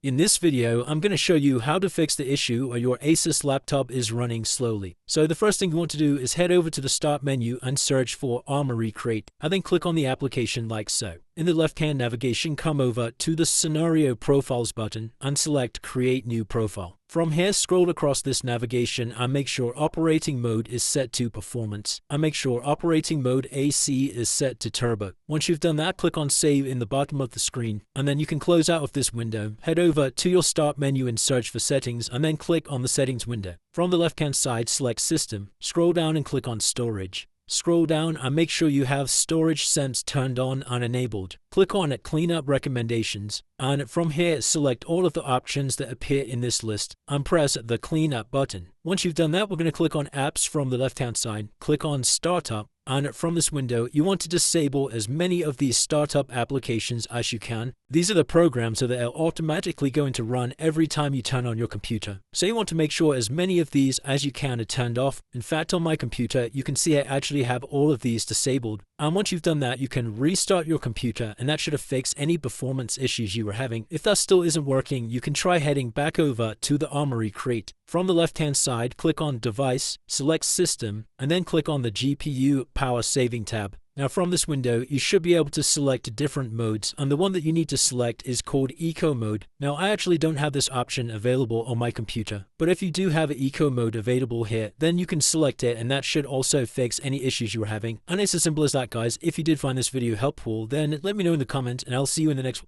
In this video, I'm going to show you how to fix the issue where your ASUS laptop is running slowly. So the first thing you want to do is head over to the Start menu and search for Armoury Crate, and then click on the application like so. In the left-hand navigation, come over to the Scenario Profiles button and select Create New Profile. From here, scroll across this navigation and make sure operating mode is set to Performance, and make sure operating mode AC is set to Turbo. Once you've done that, click on Save in the bottom of the screen, and then you can close out of this window, head over to your Start menu and search for Settings, and then click on the Settings window. From the left-hand side, select System, scroll down and click on Storage. Scroll down and make sure you have Storage Sense turned on and enabled. Click on Cleanup Recommendations, and from here select all of the options that appear in this list and press the Cleanup button. Once you've done that, we're going to click on Apps from the left-hand side, click on Startup, and from this window, you want to disable as many of these startup applications as you can. These are the programs that are automatically going to run every time you turn on your computer. So you want to make sure as many of these as you can are turned off. In fact, on my computer, you can see I actually have all of these disabled. And once you've done that, you can restart your computer, and that should have fixed any performance issues you were having. If that still isn't working, you can try heading back over to the Armoury Crate. From the left-hand side, click on Device, select System, and then click on the GPU Power Saving tab. Now from this window, you should be able to select different modes, and the one that you need to select is called Eco Mode. Now I actually don't have this option available on my computer, but if you do have an Eco Mode available here, then you can select it, and that should also fix any issues you were having. And it's as simple as that, guys. If you did find this video helpful, then let me know in the comments, and I'll see you in the next one.